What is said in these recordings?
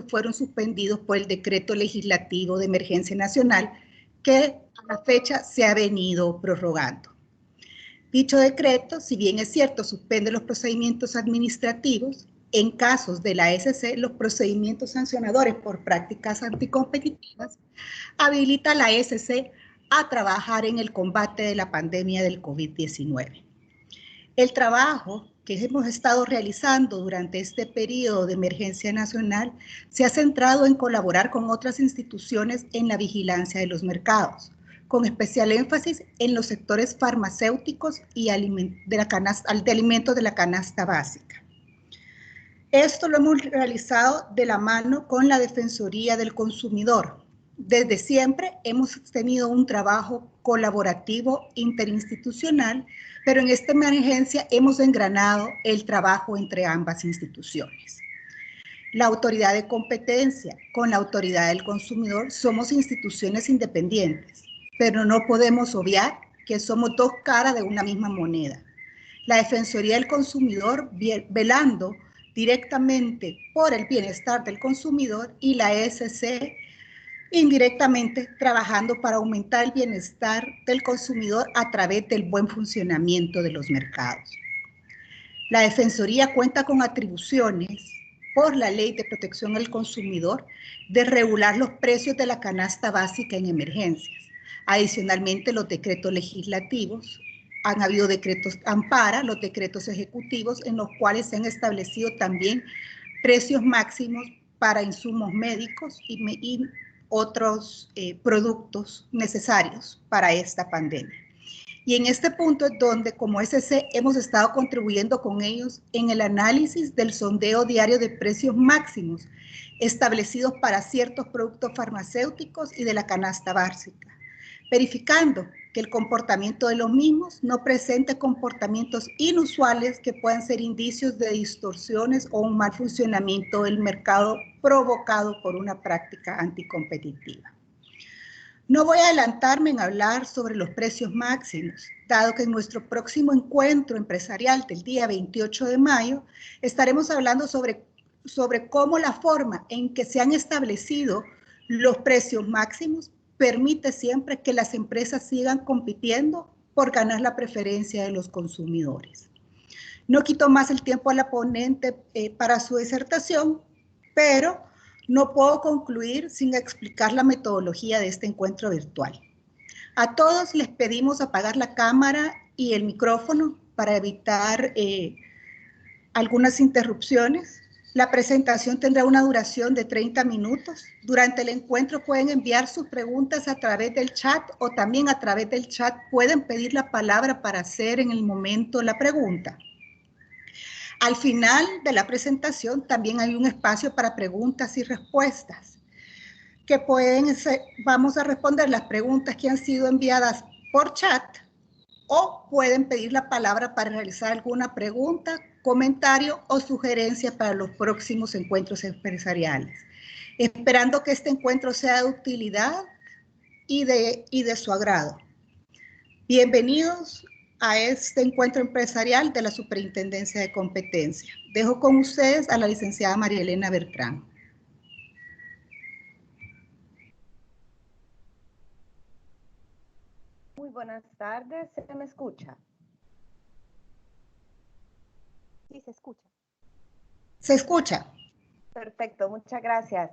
fueron suspendidos por el decreto legislativo de emergencia nacional que a la fecha se ha venido prorrogando. Dicho decreto, si bien es cierto, suspende los procedimientos administrativos, en casos de la ESC, los procedimientos sancionadores por prácticas anticompetitivas, habilita a la ESC a trabajar en el combate de la pandemia del COVID-19. El trabajo que hemos estado realizando durante este periodo de emergencia nacional se ha centrado en colaborar con otras instituciones en la vigilancia de los mercados, con especial énfasis en los sectores farmacéuticos y de alimentos de la canasta básica. Esto lo hemos realizado de la mano con la Defensoría del Consumidor. Desde siempre hemos tenido un trabajo colaborativo interinstitucional, pero en esta emergencia hemos engranado el trabajo entre ambas instituciones. La autoridad de competencia con la autoridad del consumidor somos instituciones independientes, pero no podemos obviar que somos dos caras de una misma moneda. La Defensoría del Consumidor velando directamente por el bienestar del consumidor y la ESC indirectamente trabajando para aumentar el bienestar del consumidor a través del buen funcionamiento de los mercados. La Defensoría cuenta con atribuciones por la Ley de Protección al Consumidor de regular los precios de la canasta básica en emergencias. Adicionalmente, los decretos legislativos, han habido decretos ampara, los decretos ejecutivos en los cuales se han establecido también precios máximos para insumos médicos y otros productos necesarios para esta pandemia. Y en este punto es donde como SC hemos estado contribuyendo con ellos en el análisis del sondeo diario de precios máximos establecidos para ciertos productos farmacéuticos y de la canasta básica, verificando que el comportamiento de los mismos no presente comportamientos inusuales que puedan ser indicios de distorsiones o un mal funcionamiento del mercado provocado por una práctica anticompetitiva. No voy a adelantarme en hablar sobre los precios máximos, dado que en nuestro próximo encuentro empresarial del día 28 de mayo estaremos hablando sobre cómo la forma en que se han establecido los precios máximos permite siempre que las empresas sigan compitiendo por ganar la preferencia de los consumidores. No quito más el tiempo a la ponente para su disertación, pero no puedo concluir sin explicar la metodología de este encuentro virtual. A todos les pedimos apagar la cámara y el micrófono para evitar algunas interrupciones. La presentación tendrá una duración de 30 minutos. Durante el encuentro pueden enviar sus preguntas a través del chat o también a través del chat pueden pedir la palabra para hacer en el momento la pregunta. Al final de la presentación también hay un espacio para preguntas y respuestas que vamos a responder las preguntas que han sido enviadas por chat o pueden pedir la palabra para realizar alguna pregunta, comentario o sugerencia para los próximos encuentros empresariales. Esperando que este encuentro sea de utilidad y de su agrado. Bienvenidos a este encuentro empresarial de la Superintendencia de Competencia. Dejo con ustedes a la licenciada María Elena Bertrán. Muy buenas tardes, ¿se me escucha? Sí, se escucha. ¿Se escucha? Perfecto, muchas gracias.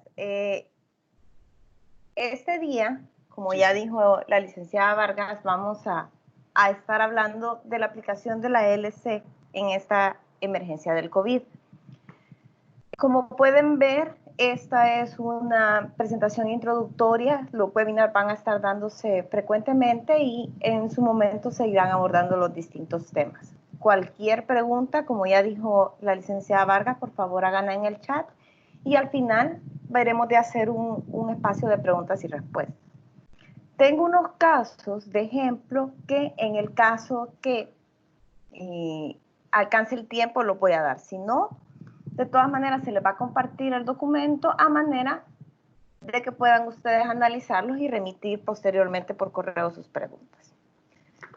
Este día, como ya dijo la licenciada Vargas, vamos a estar hablando de la aplicación de la LC en esta emergencia del COVID. Como pueden ver, esta es una presentación introductoria. Los webinars van a estar dándose frecuentemente y en su momento se irán abordando los distintos temas. Cualquier pregunta, como ya dijo la licenciada Vargas, por favor háganla en el chat y al final veremos de hacer un espacio de preguntas y respuestas. Tengo unos casos de ejemplo que en el caso que alcance el tiempo lo voy a dar. Si no, de todas maneras se les va a compartir el documento a manera de que puedan ustedes analizarlos y remitir posteriormente por correo sus preguntas.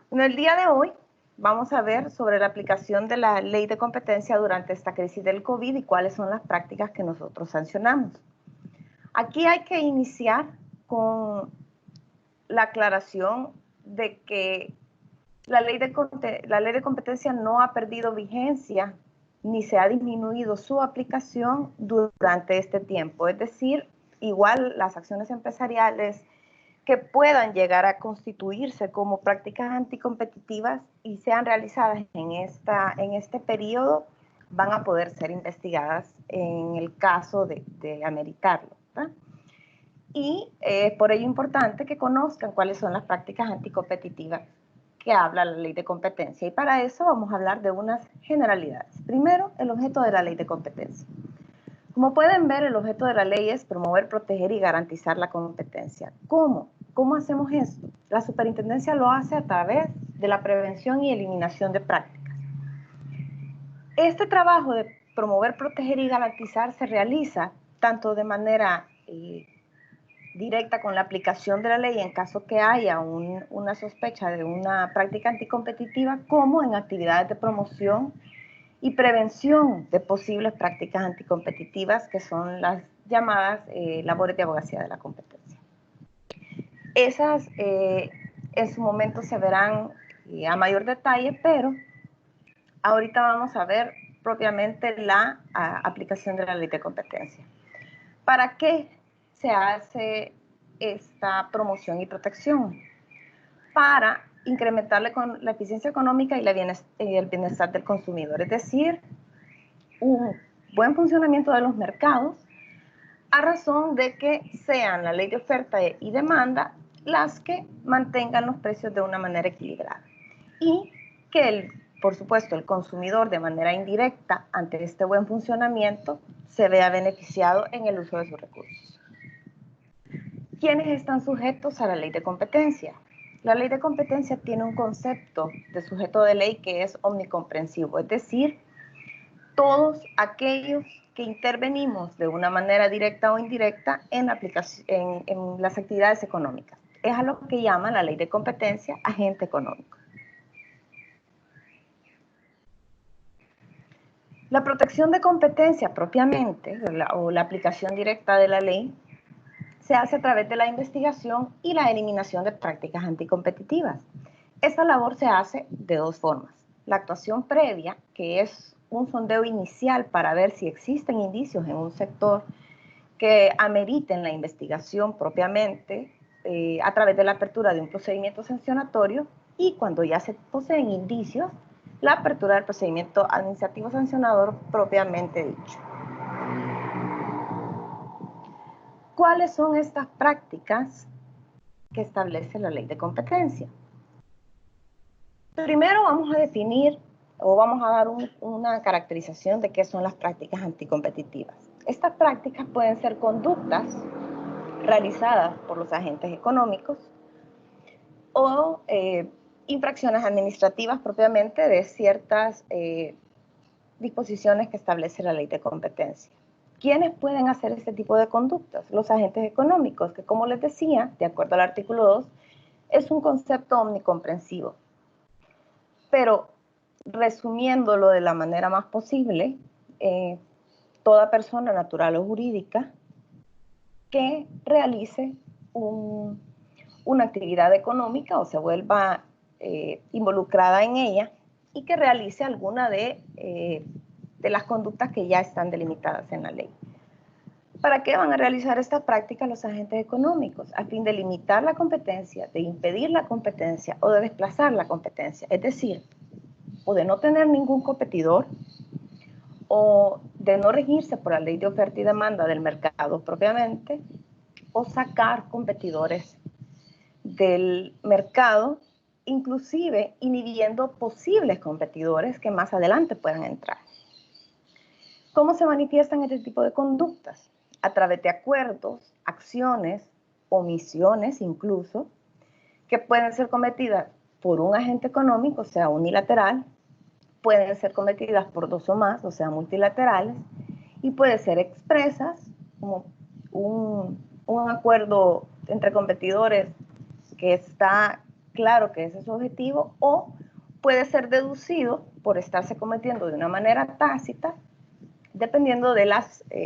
En el día de hoy vamos a ver sobre la aplicación de la ley de competencia durante esta crisis del COVID y cuáles son las prácticas que nosotros sancionamos. Aquí hay que iniciar con la aclaración de que la ley de competencia no ha perdido vigencia ni se ha disminuido su aplicación durante este tiempo. Es decir, igual las acciones empresariales que puedan llegar a constituirse como prácticas anticompetitivas y sean realizadas en este periodo van a poder ser investigadas en el caso de ameritarlo, ¿verdad? Y es por ello importante que conozcan cuáles son las prácticas anticompetitivas que habla la ley de competencia. Y para eso vamos a hablar de unas generalidades. Primero, el objeto de la ley de competencia. Como pueden ver, el objeto de la ley es promover, proteger y garantizar la competencia. ¿Cómo? ¿Cómo hacemos esto? La superintendencia lo hace a través de la prevención y eliminación de prácticas. Este trabajo de promover, proteger y garantizar se realiza tanto de manera directa con la aplicación de la ley en caso que haya una sospecha de una práctica anticompetitiva, como en actividades de promoción y prevención de posibles prácticas anticompetitivas, que son las llamadas labores de abogacía de la competencia. Esas en su momento se verán a mayor detalle, pero ahorita vamos a ver propiamente la aplicación de la ley de competencia. ¿Para qué se hace esta promoción y protección? Para incrementarle con la eficiencia económica y el bienestar del consumidor, es decir, un buen funcionamiento de los mercados a razón de que sean la ley de oferta y demanda las que mantengan los precios de una manera equilibrada y que por supuesto, el consumidor de manera indirecta ante este buen funcionamiento se vea beneficiado en el uso de sus recursos. ¿Quiénes están sujetos a la ley de competencia? La ley de competencia tiene un concepto de sujeto de ley que es omnicomprensivo, es decir, todos aquellos que intervenimos de una manera directa o indirecta en las actividades económicas. Es a lo que llama la ley de competencia agente económico. La protección de competencia propiamente, o la aplicación directa de la ley, se hace a través de la investigación y la eliminación de prácticas anticompetitivas. Esta labor se hace de dos formas. La actuación previa, que es un sondeo inicial para ver si existen indicios en un sector que ameriten la investigación propiamente a través de la apertura de un procedimiento sancionatorio, y cuando ya se poseen indicios, la apertura del procedimiento administrativo sancionador propiamente dicho. ¿Cuáles son estas prácticas que establece la ley de competencia? Primero vamos a definir o vamos a dar una caracterización de qué son las prácticas anticompetitivas. Estas prácticas pueden ser conductas realizadas por los agentes económicos o infracciones administrativas propiamente de ciertas disposiciones que establece la ley de competencia. ¿Quiénes pueden hacer este tipo de conductas? Los agentes económicos, que como les decía, de acuerdo al artículo 2, es un concepto omnicomprensivo. Pero resumiéndolo de la manera más posible, toda persona natural o jurídica que realice una actividad económica o se vuelva involucrada en ella y que realice alguna de las conductas que ya están delimitadas en la ley. ¿Para qué van a realizar estas prácticas los agentes económicos? A fin de limitar la competencia, de impedir la competencia o de desplazar la competencia. Es decir, o de no tener ningún competidor o de no regirse por la ley de oferta y demanda del mercado propiamente, o sacar competidores del mercado, inclusive inhibiendo posibles competidores que más adelante puedan entrar. ¿Cómo se manifiestan este tipo de conductas? A través de acuerdos, acciones, omisiones incluso, que pueden ser cometidas por un agente económico, o sea, unilateral, pueden ser cometidas por dos o más, o sea, multilaterales, y pueden ser expresas, como un acuerdo entre competidores que está claro que ese es su objetivo, o puede ser deducido por estarse cometiendo de una manera tácita, dependiendo de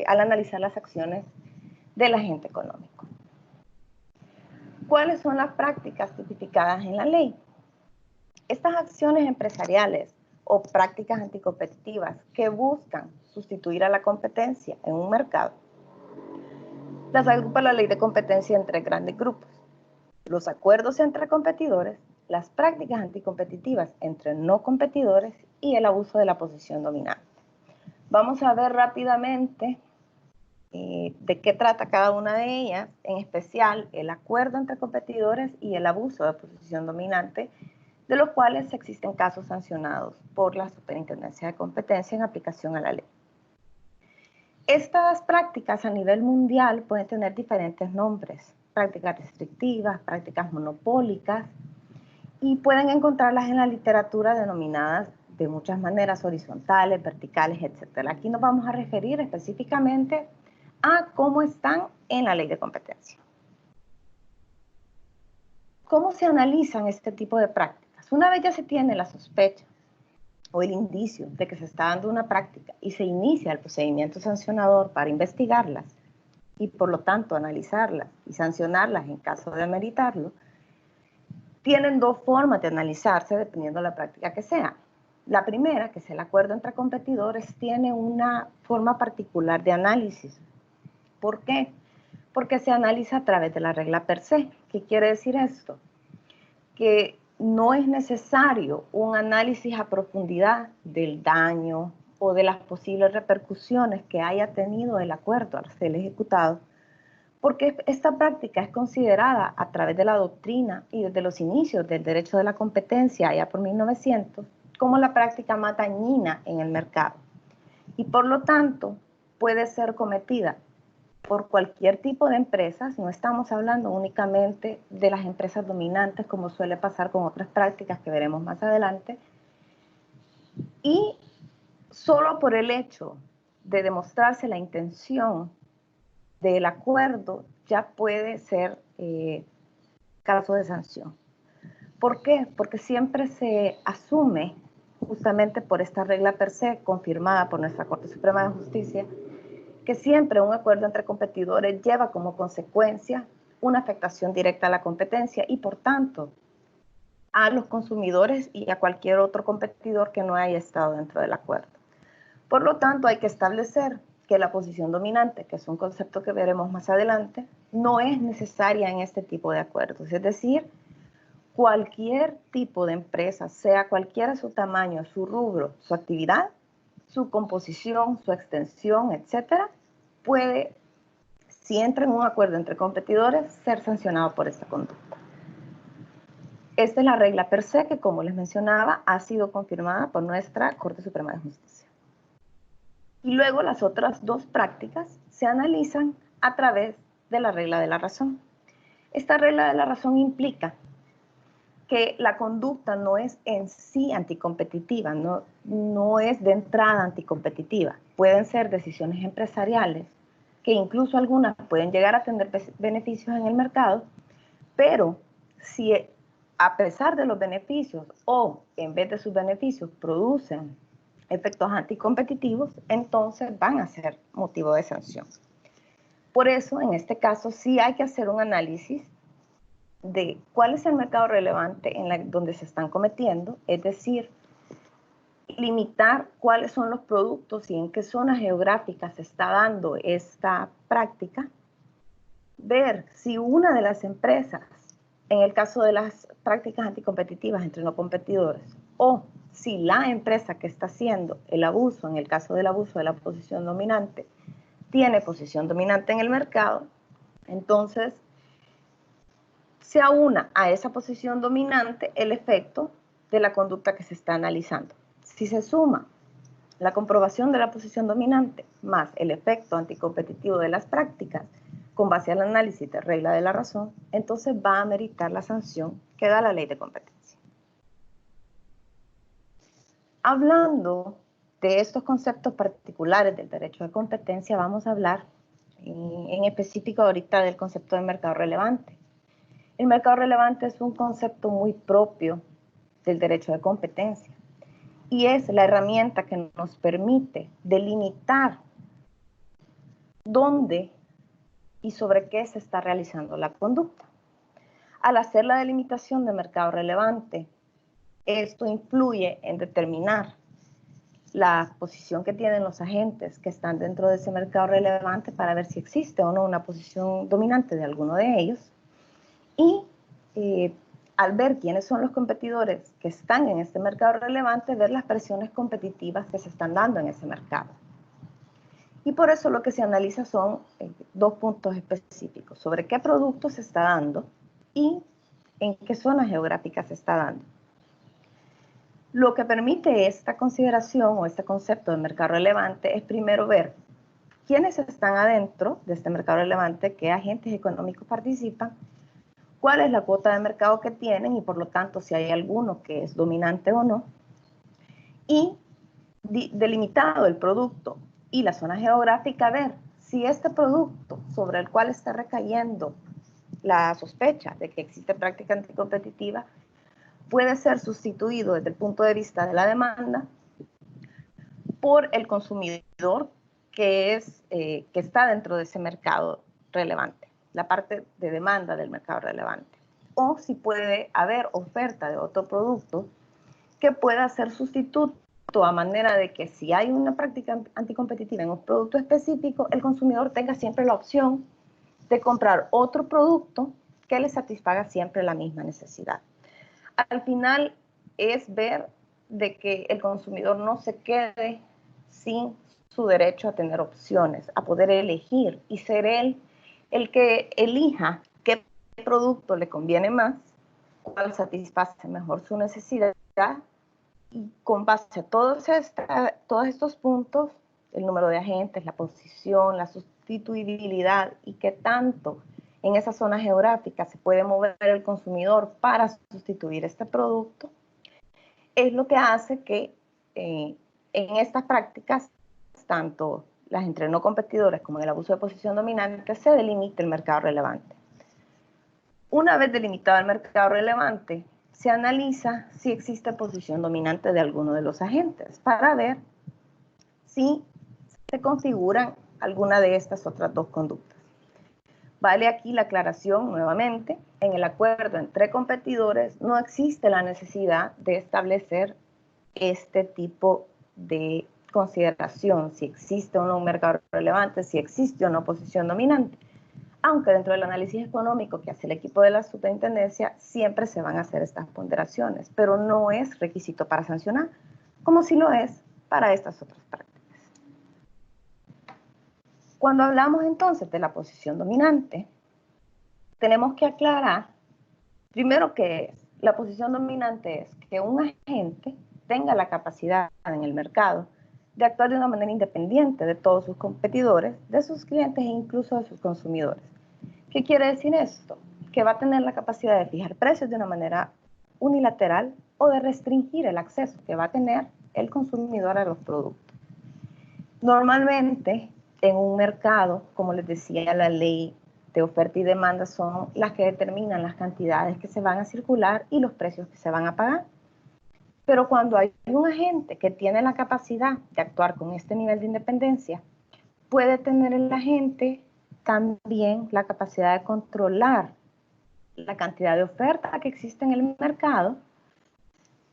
al analizar las acciones del agente económico. ¿Cuáles son las prácticas tipificadas en la ley? Estas acciones empresariales o prácticas anticompetitivas que buscan sustituir a la competencia en un mercado, las agrupa la ley de competencia en 3 grandes grupos: los acuerdos entre competidores, las prácticas anticompetitivas entre no competidores y el abuso de la posición dominante. Vamos a ver rápidamente de qué trata cada una de ellas, en especial el acuerdo entre competidores y el abuso de posición dominante, de los cuales existen casos sancionados por la Superintendencia de Competencia en aplicación a la ley. Estas prácticas a nivel mundial pueden tener diferentes nombres: prácticas restrictivas, prácticas monopólicas, y pueden encontrarlas en la literatura denominadas de muchas maneras: horizontales, verticales, etc. Aquí nos vamos a referir específicamente a cómo están en la ley de competencia. ¿Cómo se analizan este tipo de prácticas? Una vez ya se tiene la sospecha o el indicio de que se está dando una práctica y se inicia el procedimiento sancionador para investigarlas y por lo tanto analizarlas y sancionarlas en caso de ameritarlo, tienen 2 formas de analizarse dependiendo de la práctica que sea. La primera, que es el acuerdo entre competidores, tiene una forma particular de análisis. ¿Por qué? Porque se analiza a través de la regla per se. ¿Qué quiere decir esto? Que no es necesario un análisis a profundidad del daño o de las posibles repercusiones que haya tenido el acuerdo al ser ejecutado, porque esta práctica es considerada a través de la doctrina y desde los inicios del derecho de la competencia, allá por 1900, como la práctica más dañina en el mercado. Y por lo tanto, puede ser cometida por cualquier tipo de empresas. No estamos hablando únicamente de las empresas dominantes, como suele pasar con otras prácticas que veremos más adelante. Y solo por el hecho de demostrarse la intención del acuerdo, ya puede ser caso de sanción. ¿Por qué? Porque siempre se asume, justamente por esta regla per se, confirmada por nuestra Corte Suprema de Justicia, que siempre un acuerdo entre competidores lleva como consecuencia una afectación directa a la competencia y, por tanto, a los consumidores y a cualquier otro competidor que no haya estado dentro del acuerdo. Por lo tanto, hay que establecer que la posición dominante, que es un concepto que veremos más adelante, no es necesaria en este tipo de acuerdos. Es decir, cualquier tipo de empresa, sea cualquiera su tamaño, su rubro, su actividad, su composición, su extensión, etcétera, puede, si entra en un acuerdo entre competidores, ser sancionado por esta conducta. Esta es la regla per se que, como les mencionaba, ha sido confirmada por nuestra Corte Suprema de Justicia. Y luego las otras 2 prácticas se analizan a través de la regla de la razón. Esta regla de la razón implica que la conducta no es en sí anticompetitiva, no es de entrada anticompetitiva. Pueden ser decisiones empresariales, que incluso algunas pueden llegar a tener beneficios en el mercado, pero si a pesar de los beneficios o en vez de sus beneficios producen efectos anticompetitivos, entonces van a ser motivo de sanción. Por eso, en este caso, sí hay que hacer un análisis de cuál es el mercado relevante donde se están cometiendo, es decir, limitar cuáles son los productos y en qué zona geográfica se está dando esta práctica, ver si una de las empresas, en el caso de las prácticas anticompetitivas entre no competidores, o si la empresa que está haciendo el abuso, en el caso del abuso de la posición dominante, tiene posición dominante en el mercado, entonces se aúna a esa posición dominante el efecto de la conducta que se está analizando. Si se suma la comprobación de la posición dominante más el efecto anticompetitivo de las prácticas, con base al análisis de regla de la razón, entonces va a ameritar la sanción que da la ley de competencia. Hablando de estos conceptos particulares del derecho de competencia, vamos a hablar en específico ahorita del concepto de mercado relevante. El mercado relevante es un concepto muy propio del derecho de competencia y es la herramienta que nos permite delimitar dónde y sobre qué se está realizando la conducta. Al hacer la delimitación de mercado relevante, esto influye en determinar la posición que tienen los agentes que están dentro de ese mercado relevante para ver si existe o no una posición dominante de alguno de ellos. Y al ver quiénes son los competidores que están en este mercado relevante, ver las presiones competitivas que se están dando en ese mercado. Y por eso lo que se analiza son dos puntos específicos, sobre qué producto se está dando y en qué zona geográfica se está dando. Lo que permite esta consideración o este concepto de mercado relevante es primero ver quiénes están adentro de este mercado relevante, qué agentes económicos participan, cuál es la cuota de mercado que tienen y por lo tanto si hay alguno que es dominante o no, y delimitado el producto y la zona geográfica, ver si este producto sobre el cual está recayendo la sospecha de que existe práctica anticompetitiva puede ser sustituido desde el punto de vista de la demanda por el consumidor que está dentro de ese mercado relevante, la parte de demanda del mercado relevante. O si puede haber oferta de otro producto que pueda ser sustituto a manera de que si hay una práctica anticompetitiva en un producto específico, el consumidor tenga siempre la opción de comprar otro producto que le satisfaga siempre la misma necesidad. Al final es ver de que el consumidor no se quede sin su derecho a tener opciones, a poder elegir y ser él el que elija qué producto le conviene más, cuál satisface mejor su necesidad y con base a todos estos puntos, el número de agentes, la posición, la sustituibilidad y qué tanto en esa zona geográfica se puede mover el consumidor para sustituir este producto, es lo que hace que en estas prácticas, tanto las entre no competidores como en el abuso de posición dominante, se delimite el mercado relevante. Una vez delimitado el mercado relevante, se analiza si existe posición dominante de alguno de los agentes para ver si se configuran alguna de estas otras dos conductas. Vale aquí la aclaración nuevamente, en el acuerdo entre competidores no existe la necesidad de establecer este tipo de consideración, si existe o no un mercado relevante, si existe o no posición dominante. Aunque dentro del análisis económico que hace el equipo de la superintendencia siempre se van a hacer estas ponderaciones, pero no es requisito para sancionar, como si lo es para estas otras prácticas. Cuando hablamos entonces de la posición dominante, tenemos que aclarar primero que la posición dominante es que un agente tenga la capacidad en el mercado de actuar de una manera independiente de todos sus competidores, de sus clientes e incluso de sus consumidores. ¿Qué quiere decir esto? Que va a tener la capacidad de fijar precios de una manera unilateral o de restringir el acceso que va a tener el consumidor a los productos. Normalmente, en un mercado, como les decía, la ley de oferta y demanda son las que determinan las cantidades que se van a circular y los precios que se van a pagar. Pero cuando hay un agente que tiene la capacidad de actuar con este nivel de independencia, puede tener el agente también la capacidad de controlar la cantidad de oferta que existe en el mercado,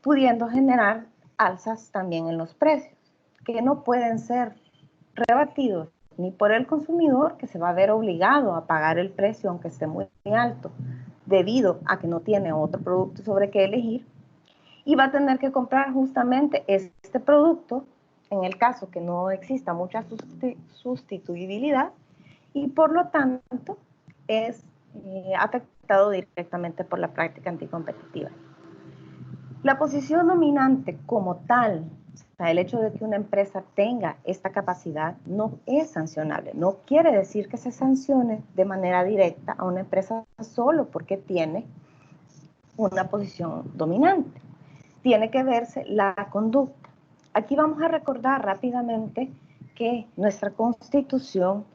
pudiendo generar alzas también en los precios, que no pueden ser rebatidos ni por el consumidor, que se va a ver obligado a pagar el precio aunque esté muy alto, debido a que no tiene otro producto sobre qué elegir, y va a tener que comprar justamente este producto, en el caso que no exista mucha sustituibilidad, y por lo tanto es afectado directamente por la práctica anticompetitiva. La posición dominante como tal, o sea, el hecho de que una empresa tenga esta capacidad no es sancionable. No quiere decir que se sancione de manera directa a una empresa solo porque tiene una posición dominante. Tiene que verse la conducta. Aquí vamos a recordar rápidamente que nuestra Constitución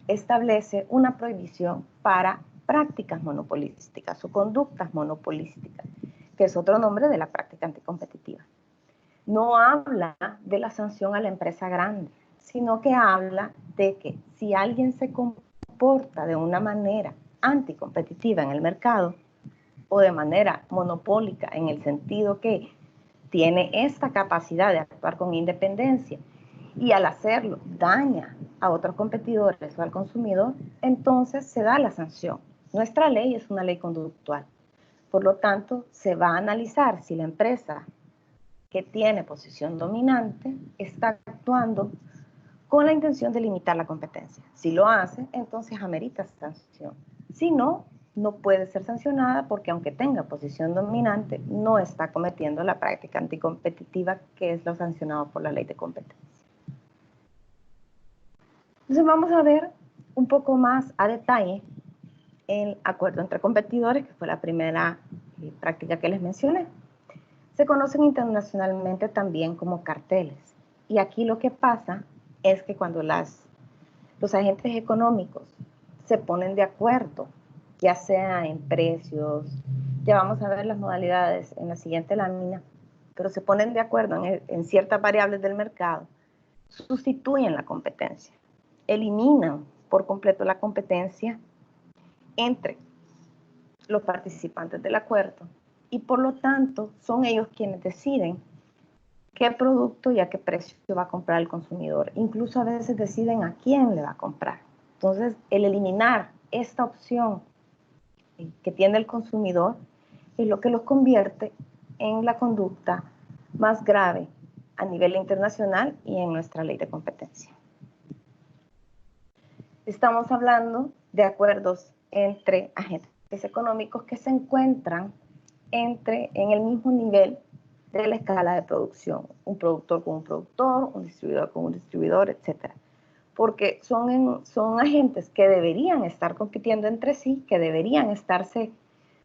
establece una prohibición para prácticas monopolísticas o conductas monopolísticas, que es otro nombre de la práctica anticompetitiva. No habla de la sanción a la empresa grande, sino que habla de que si alguien se comporta comporta de una manera anticompetitiva en el mercado o de manera monopólica en el sentido que tiene esta capacidad de actuar con independencia y al hacerlo daña a otros competidores o al consumidor, entonces se da la sanción. Nuestra ley es una ley conductual. Por lo tanto, se va a analizar si la empresa que tiene posición dominante está actuando con la intención de limitar la competencia. Si lo hace, entonces amerita sanción. Si no, no puede ser sancionada porque aunque tenga posición dominante, no está cometiendo la práctica anticompetitiva que es lo sancionado por la ley de competencia. Entonces vamos a ver un poco más a detalle el acuerdo entre competidores, que fue la primera práctica que les mencioné. Se conocen internacionalmente también como carteles. Y aquí lo que pasa es que cuando los agentes económicos se ponen de acuerdo, ya sea en precios, ya vamos a ver las modalidades en la siguiente lámina, pero se ponen de acuerdo en ciertas variables del mercado, sustituyen la competencia, eliminan por completo la competencia entre los participantes del acuerdo y por lo tanto son ellos quienes deciden qué producto y a qué precio va a comprar el consumidor. Incluso a veces deciden a quién le va a comprar. Entonces, el eliminar esta opción que tiene el consumidor es lo que los convierte en la conducta más grave a nivel internacional y en nuestra ley de competencia. Estamos hablando de acuerdos entre agentes económicos que se encuentran en el mismo nivel de la escala de producción, un productor con un productor, un distribuidor con un distribuidor, etc. Porque son agentes que deberían estar compitiendo entre sí, que deberían estarse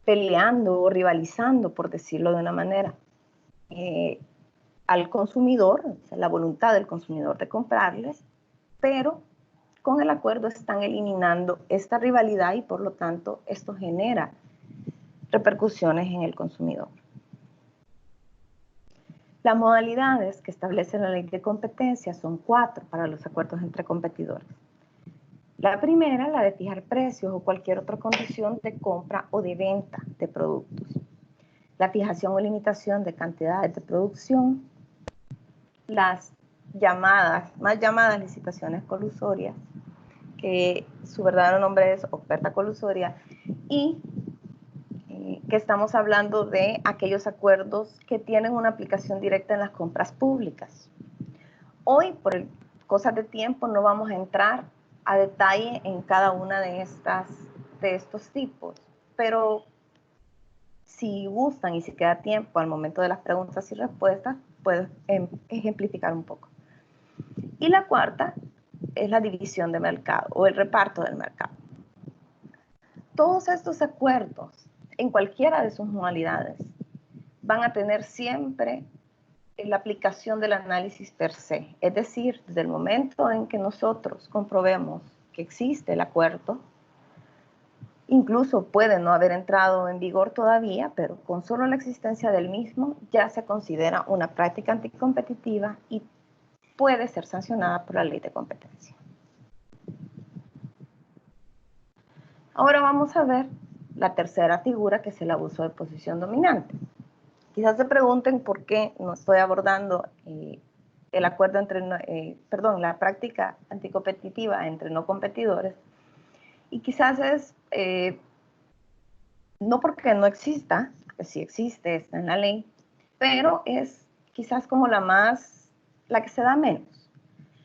peleando o rivalizando, por decirlo de una manera, al consumidor, o sea, la voluntad del consumidor de comprarles, pero con el acuerdo están eliminando esta rivalidad y por lo tanto esto genera repercusiones en el consumidor. Las modalidades que establece la ley de competencia son 4 para los acuerdos entre competidores. La primera, la de fijar precios o cualquier otra condición de compra o de venta de productos. La fijación o limitación de cantidades de producción. Las más llamadas licitaciones colusorias, que su verdadero nombre es oferta colusoria, y que estamos hablando de aquellos acuerdos que tienen una aplicación directa en las compras públicas. Hoy, por cosas de tiempo, no vamos a entrar a detalle en cada una de estos tipos, pero si gustan y si queda tiempo al momento de las preguntas y respuestas, puedo ejemplificar un poco. Y la cuarta es la división de mercado o el reparto del mercado. Todos estos acuerdos, en cualquiera de sus modalidades, van a tener siempre la aplicación del análisis per se. Es decir, desde el momento en que nosotros comprobemos que existe el acuerdo, incluso puede no haber entrado en vigor todavía, pero con solo la existencia del mismo ya se considera una práctica anticompetitiva y puede ser sancionada por la ley de competencia. Ahora vamos a ver la tercera figura, que es el abuso de posición dominante. Quizás se pregunten por qué no estoy abordando el acuerdo la práctica anticompetitiva entre no competidores. Y quizás es no porque no exista, que sí existe, está en la ley, pero es quizás como la que se da menos.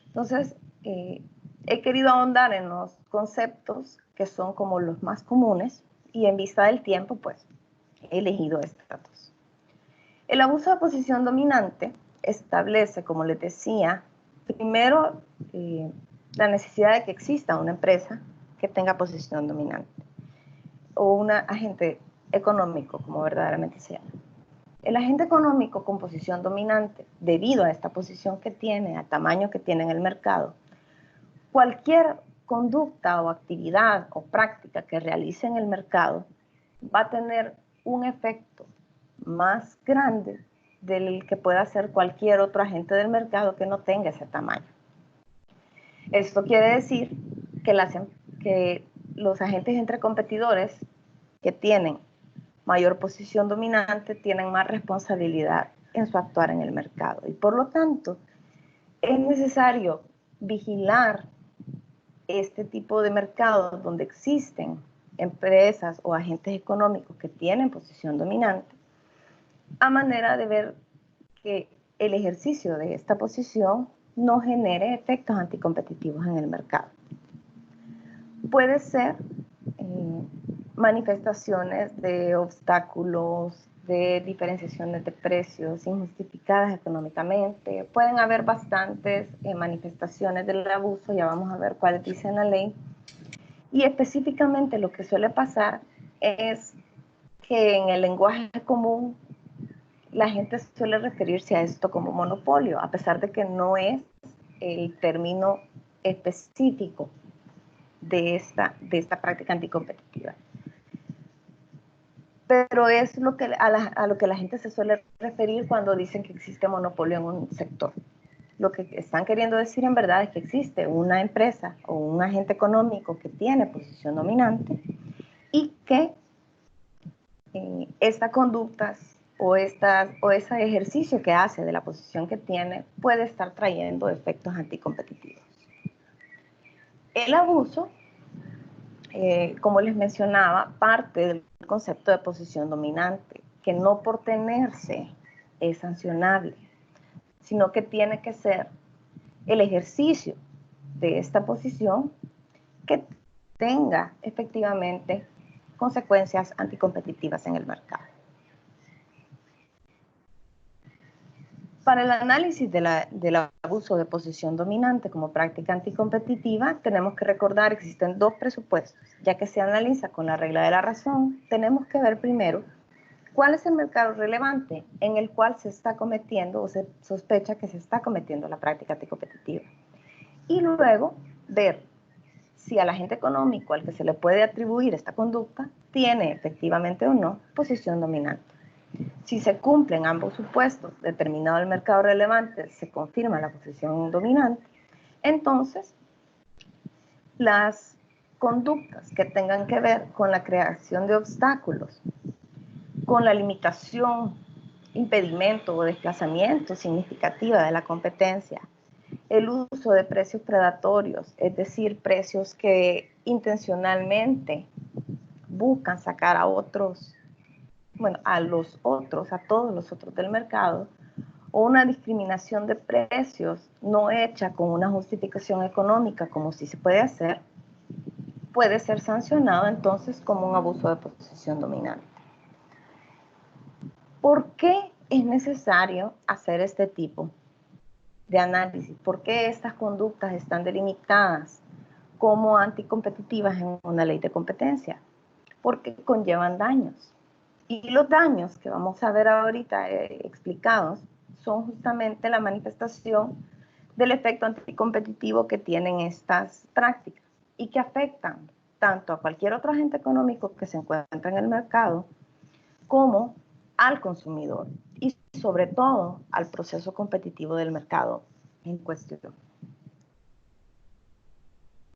Entonces, he querido ahondar en los conceptos que son como los más comunes y en vista del tiempo, pues, he elegido estos datos. El abuso de posición dominante establece, como les decía, primero la necesidad de que exista una empresa que tenga posición dominante o un agente económico, como verdaderamente se llama. El agente económico con posición dominante, debido a esta posición que tiene, al tamaño que tiene en el mercado, cualquier conducta o actividad o práctica que realice en el mercado va a tener un efecto más grande del que pueda hacer cualquier otro agente del mercado que no tenga ese tamaño. Esto quiere decir que que los agentes entre competidores que tienen mayor posición dominante tienen más responsabilidad en su actuar en el mercado. Y por lo tanto, es necesario vigilar este tipo de mercados donde existen empresas o agentes económicos que tienen posición dominante, a manera de ver que el ejercicio de esta posición no genere efectos anticompetitivos en el mercado. Puede ser manifestaciones de obstáculos, de diferenciaciones de precios injustificadas económicamente. Pueden haber bastantes manifestaciones del abuso, ya vamos a ver cuáles dice la ley. Y específicamente lo que suele pasar es que en el lenguaje común la gente suele referirse a esto como monopolio, a pesar de que no es el término específico de esta práctica anticompetitiva. Pero es a lo que la gente se suele referir cuando dicen que existe monopolio en un sector. Lo que están queriendo decir en verdad es que existe una empresa o un agente económico que tiene posición dominante y que estas conductas o ese ejercicio que hace de la posición que tiene puede estar trayendo efectos anticompetitivos. El abuso, como les mencionaba, parte del concepto de posición dominante, que no por tenerse es sancionable, sino que tiene que ser el ejercicio de esta posición que tenga efectivamente consecuencias anticompetitivas en el mercado. Para el análisis del abuso de posición dominante como práctica anticompetitiva, tenemos que recordar que existen dos presupuestos. Ya que se analiza con la regla de la razón, tenemos que ver primero cuál es el mercado relevante en el cual se está cometiendo o se sospecha que se está cometiendo la práctica anticompetitiva. Y luego ver si al agente económico al que se le puede atribuir esta conducta tiene efectivamente o no posición dominante. Si se cumplen ambos supuestos, determinado el mercado relevante, se confirma la posición dominante, entonces las conductas que tengan que ver con la creación de obstáculos, con la limitación, impedimento o desplazamiento significativa de la competencia, el uso de precios predatorios, es decir, precios que intencionalmente buscan sacar a otros, a todos los otros del mercado, o una discriminación de precios no hecha con una justificación económica, como sí se puede hacer, puede ser sancionado entonces como un abuso de posición dominante. ¿Por qué es necesario hacer este tipo de análisis? ¿Por qué estas conductas están delimitadas como anticompetitivas en una ley de competencia? Porque conllevan daños. Y los daños que vamos a ver ahorita explicados son justamente la manifestación del efecto anticompetitivo que tienen estas prácticas y que afectan tanto a cualquier otro agente económico que se encuentra en el mercado como al consumidor y sobre todo al proceso competitivo del mercado en cuestión.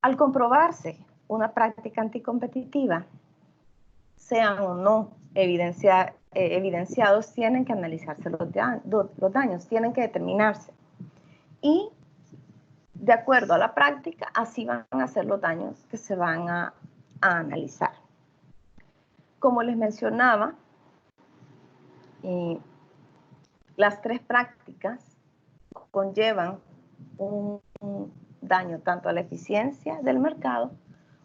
Al comprobarse una práctica anticompetitiva, sean o no evidenciados, tienen que analizarse los daños, tienen que determinarse. Y de acuerdo a la práctica, así van a ser los daños que se van a analizar. Como les mencionaba, las tres prácticas conllevan un daño tanto a la eficiencia del mercado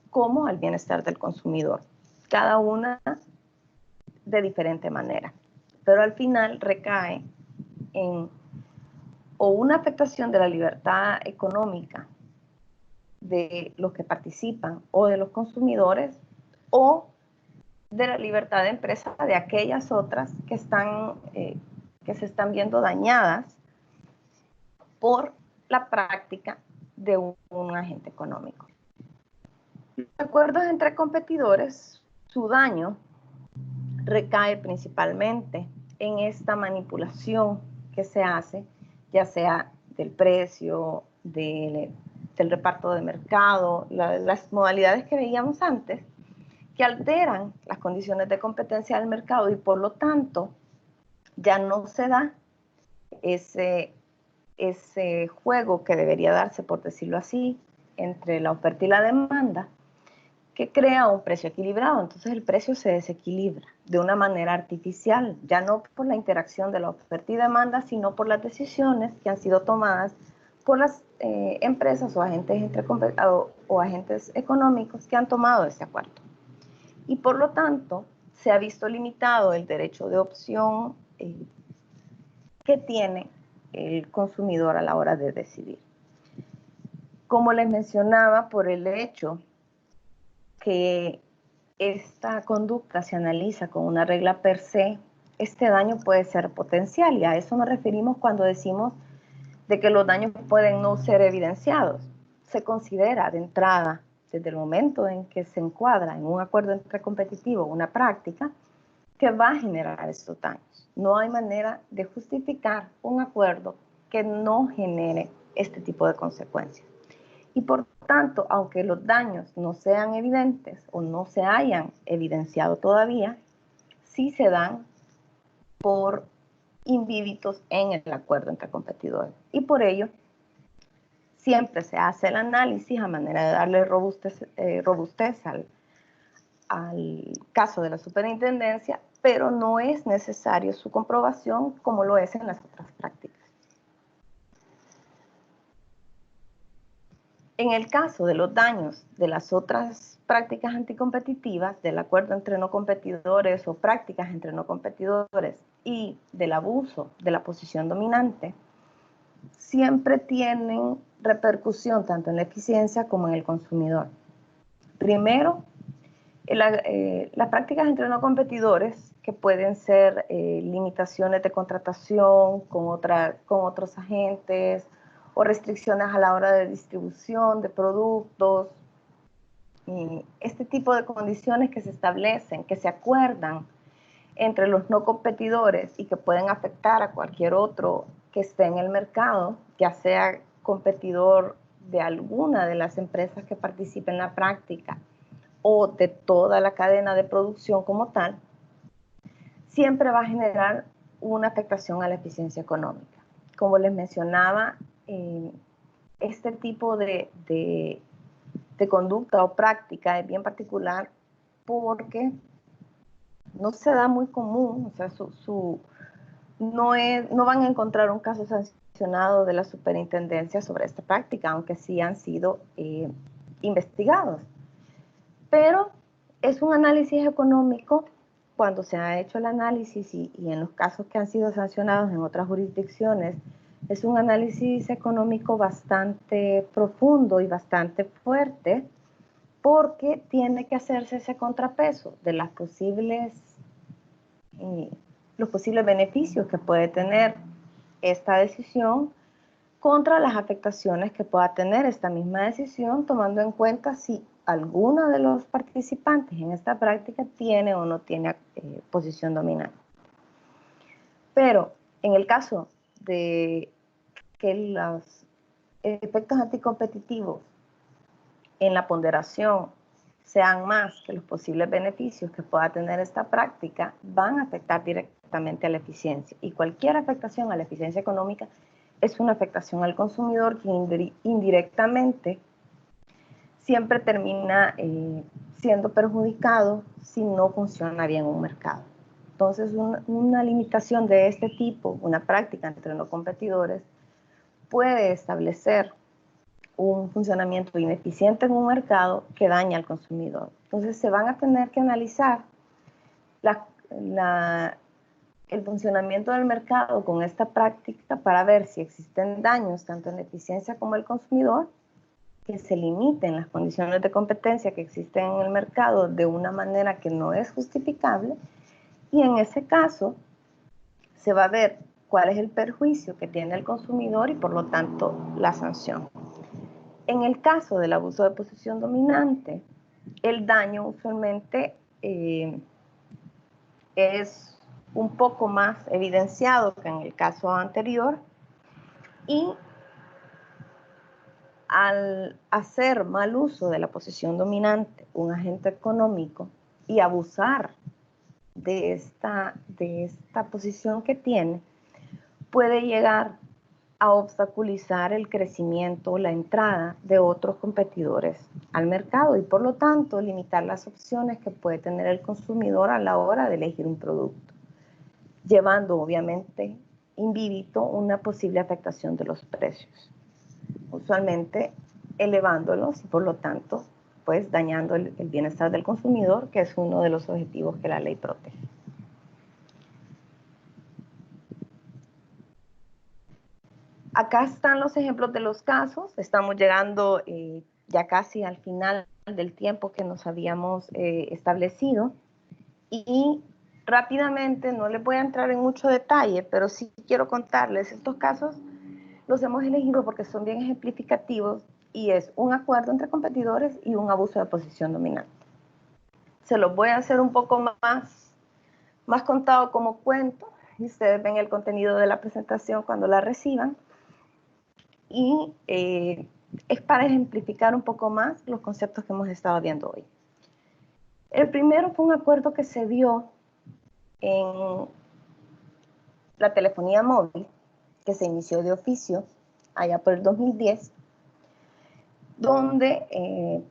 como al bienestar del consumidor. Cada una de diferente manera, pero al final recae en o una afectación de la libertad económica de los que participan o de los consumidores, o de la libertad de empresa de aquellas otras que se están viendo dañadas por la práctica de un agente económico. Los acuerdos entre competidores, su daño recae principalmente en esta manipulación que se hace, ya sea del precio, del del reparto de mercado, las modalidades que veíamos antes, que alteran las condiciones de competencia del mercado y por lo tanto ya no se da ese juego que debería darse, por decirlo así, entre la oferta y la demanda, que crea un precio equilibrado. Entonces el precio se desequilibra de una manera artificial, ya no por la interacción de la oferta y demanda, sino por las decisiones que han sido tomadas por las empresas o agentes económicos que han tomado ese acuerdo. Y por lo tanto, se ha visto limitado el derecho de opción que tiene el consumidor a la hora de decidir. Como les mencionaba, por el hecho que esta conducta se analiza con una regla per se, este daño puede ser potencial, y a eso nos referimos cuando decimos de que los daños pueden no ser evidenciados. Se considera de entrada, desde el momento en que se encuadra en un acuerdo entre competitivo una práctica, que va a generar estos daños. No hay manera de justificar un acuerdo que no genere este tipo de consecuencias. Y por tanto, aunque los daños no sean evidentes o no se hayan evidenciado todavía, sí se dan por imvívitos en el acuerdo entre competidores. Y por ello, siempre se hace el análisis a manera de darle robustez al caso de la superintendencia, pero no es necesario su comprobación como lo es en las otras prácticas. En el caso de los daños de las otras prácticas anticompetitivas, del acuerdo entre no competidores o prácticas entre no competidores y del abuso de la posición dominante, siempre tienen repercusión tanto en la eficiencia como en el consumidor. Primero, las prácticas entre no competidores, que pueden ser limitaciones de contratación con otros agentes o restricciones a la hora de distribución de productos. Este tipo de condiciones que se establecen, que se acuerdan entre los no competidores y que pueden afectar a cualquier otro que esté en el mercado, ya sea competidor de alguna de las empresas que participen en la práctica o de toda la cadena de producción como tal, siempre va a generar una afectación a la eficiencia económica. Como les mencionaba, este tipo de conducta o práctica es bien particular porque no se da muy común, o sea, no van a encontrar un caso sancionado de la superintendencia sobre esta práctica, aunque sí han sido investigados. Pero es un análisis económico, cuando se ha hecho el análisis y en los casos que han sido sancionados en otras jurisdicciones, es un análisis económico bastante profundo y bastante fuerte, porque tiene que hacerse ese contrapeso de los posibles beneficios que puede tener esta decisión contra las afectaciones que pueda tener esta misma decisión, tomando en cuenta si alguno de los participantes en esta práctica tiene o no tiene posición dominante. Pero en el caso de que los efectos anticompetitivos en la ponderación sean más que los posibles beneficios que pueda tener esta práctica, van a afectar directamente a la eficiencia. Y cualquier afectación a la eficiencia económica es una afectación al consumidor que indirectamente siempre termina siendo perjudicado si no funciona bien un mercado. Entonces, una limitación de este tipo, una práctica entre no competidores, puede establecer un funcionamiento ineficiente en un mercado que daña al consumidor. Entonces, se van a tener que analizar el funcionamiento del mercado con esta práctica para ver si existen daños tanto en la eficiencia como en el consumidor, que se limiten las condiciones de competencia que existen en el mercado de una manera que no es justificable, y en ese caso se va a ver cuál es el perjuicio que tiene el consumidor y por lo tanto la sanción. En el caso del abuso de posición dominante, el daño usualmente es un poco más evidenciado que en el caso anterior, y al hacer mal uso de la posición dominante un agente económico y abusar de esta posición que tiene, puede llegar a obstaculizar el crecimiento o la entrada de otros competidores al mercado y por lo tanto limitar las opciones que puede tener el consumidor a la hora de elegir un producto, llevando obviamente indíbito una posible afectación de los precios, usualmente elevándolos y por lo tanto pues dañando el bienestar del consumidor, que es uno de los objetivos que la ley protege. Acá están los ejemplos de los casos. Estamos llegando ya casi al final del tiempo que nos habíamos establecido. Y rápidamente, no les voy a entrar en mucho detalle, pero sí quiero contarles, estos casos los hemos elegido porque son bien ejemplificativos y es un acuerdo entre competidores y un abuso de posición dominante. Se los voy a hacer un poco más contado como cuento y ustedes ven el contenido de la presentación cuando la reciban. Y es para ejemplificar un poco más los conceptos que hemos estado viendo hoy. El primero fue un acuerdo que se dio en la telefonía móvil, que se inició de oficio allá por el 2010, donde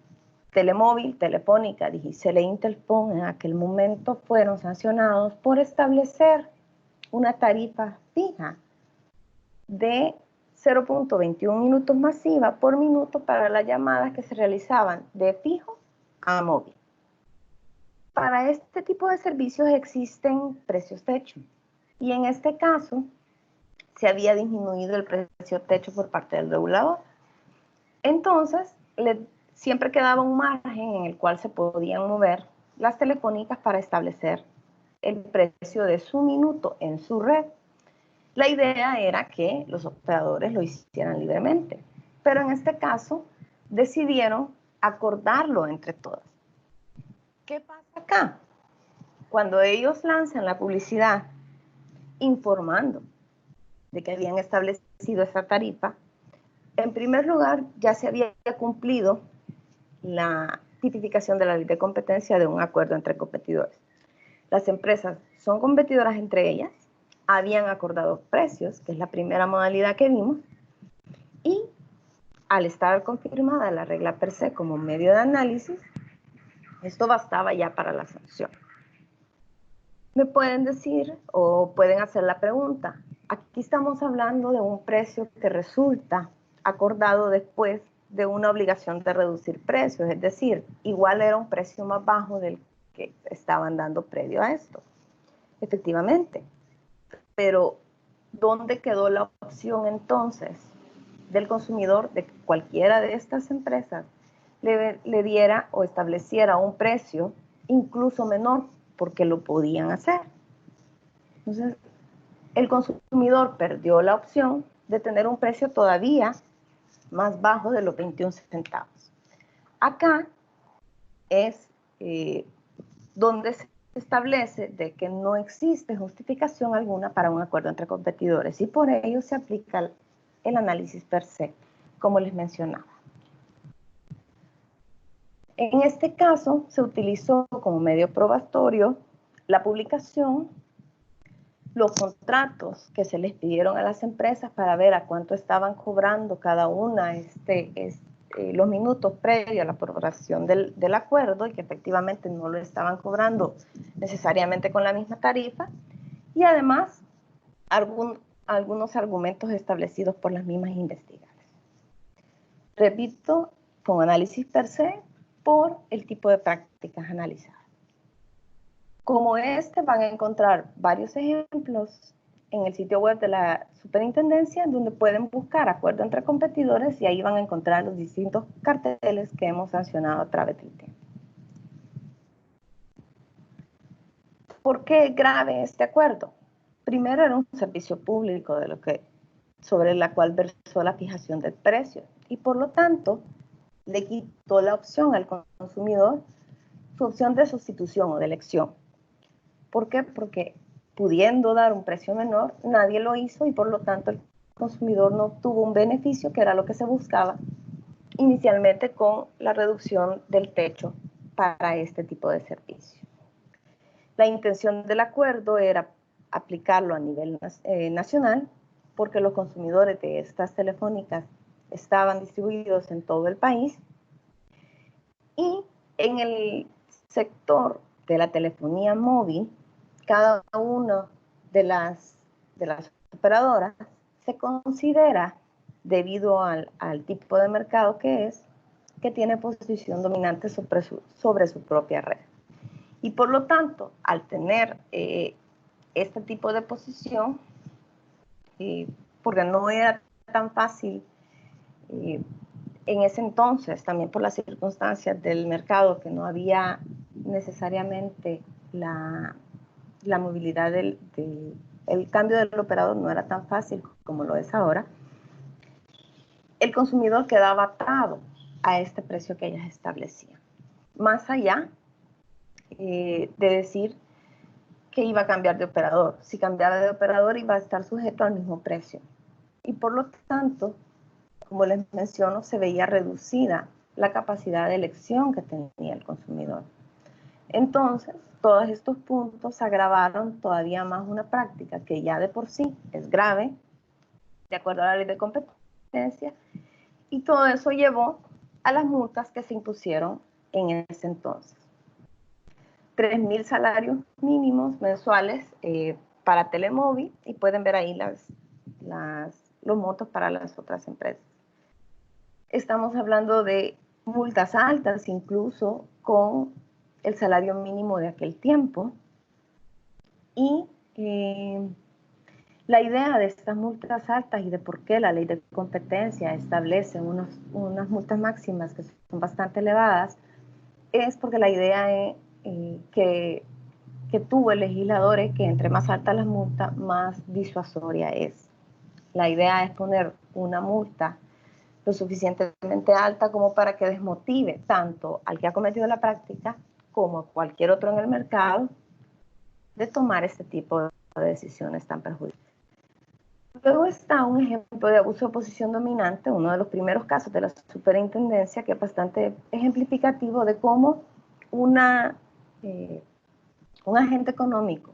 Telemóvil, Telefónica, Digicel e Intelfon en aquel momento fueron sancionados por establecer una tarifa fija de 0.21 minutos masiva por minuto para las llamadas que se realizaban de fijo a móvil. Para este tipo de servicios existen precios techo y en este caso se había disminuido el precio techo por parte del regulador. Entonces, siempre quedaba un margen en el cual se podían mover las telefónicas para establecer el precio de su minuto en su red. La idea era que los operadores lo hicieran libremente, pero en este caso decidieron acordarlo entre todas. ¿Qué pasa acá? Cuando ellos lanzan la publicidad informando de que habían establecido esta tarifa, en primer lugar ya se había cumplido la tipificación de la ley de competencia de un acuerdo entre competidores. Las empresas son competidoras entre ellas, habían acordado precios, que es la primera modalidad que vimos, y al estar confirmada la regla per se como medio de análisis, esto bastaba ya para la sanción. Me pueden decir o pueden hacer la pregunta, aquí estamos hablando de un precio que resulta acordado después de una obligación de reducir precios, es decir, igual era un precio más bajo del que estaban dando previo a esto. Efectivamente, pero ¿dónde quedó la opción entonces del consumidor de que cualquiera de estas empresas le diera o estableciera un precio incluso menor porque lo podían hacer? Entonces, el consumidor perdió la opción de tener un precio todavía más bajo de los 21 centavos. Acá es donde se establece de que no existe justificación alguna para un acuerdo entre competidores y por ello se aplica el análisis per se, como les mencionaba. En este caso se utilizó como medio probatorio la publicación, los contratos que se les pidieron a las empresas para ver a cuánto estaban cobrando cada una los minutos previos a la aprobación del acuerdo y que efectivamente no lo estaban cobrando necesariamente con la misma tarifa y además algunos argumentos establecidos por las mismas investigadoras. Repito, con análisis per se por el tipo de prácticas analizadas. Como van a encontrar varios ejemplos en el sitio web de la Superintendencia, donde pueden buscar acuerdo entre competidores y ahí van a encontrar los distintos carteles que hemos sancionado a través del tiempo. ¿Por qué es grave este acuerdo? Primero, era un servicio público sobre la cual versó la fijación del precio y por lo tanto le quitó la opción al consumidor, su opción de sustitución o de elección. ¿Por qué? Porque pudiendo dar un precio menor, nadie lo hizo y por lo tanto el consumidor no obtuvo un beneficio que era lo que se buscaba inicialmente con la reducción del techo para este tipo de servicios. La intención del acuerdo era aplicarlo a nivel nacional, porque los consumidores de estas telefónicas estaban distribuidos en todo el país, y en el sector de la telefonía móvil, cada una de las operadoras se considera, debido al tipo de mercado que es, que tiene posición dominante sobre su propia red. Y por lo tanto, al tener este tipo de posición, porque no era tan fácil en ese entonces, también por las circunstancias del mercado, que no había necesariamente la movilidad el cambio del operador no era tan fácil como lo es ahora, el consumidor quedaba atado a este precio que ellas establecían. Más allá de decir que iba a cambiar de operador. Si cambiaba de operador, iba a estar sujeto al mismo precio. Y por lo tanto, como les menciono, se veía reducida la capacidad de elección que tenía el consumidor. Entonces, todos estos puntos agravaron todavía más una práctica que ya de por sí es grave, de acuerdo a la ley de competencia, y todo eso llevó a las multas que se impusieron en ese entonces. 3.000 salarios mínimos mensuales para Telemóvil, y pueden ver ahí los montos para las otras empresas. Estamos hablando de multas altas, incluso con el salario mínimo de aquel tiempo. Y la idea de estas multas altas y de por qué la ley de competencia establece unas multas máximas que son bastante elevadas, es porque la idea es que tuvo el legislador es que entre más alta la multa, más disuasoria es. La idea es poner una multa lo suficientemente alta como para que desmotive tanto al que ha cometido la práctica como a cualquier otro en el mercado de tomar este tipo de decisiones tan perjudiciales. Luego está un ejemplo de abuso de posición dominante, uno de los primeros casos de la superintendencia, que es bastante ejemplificativo de cómo un agente económico,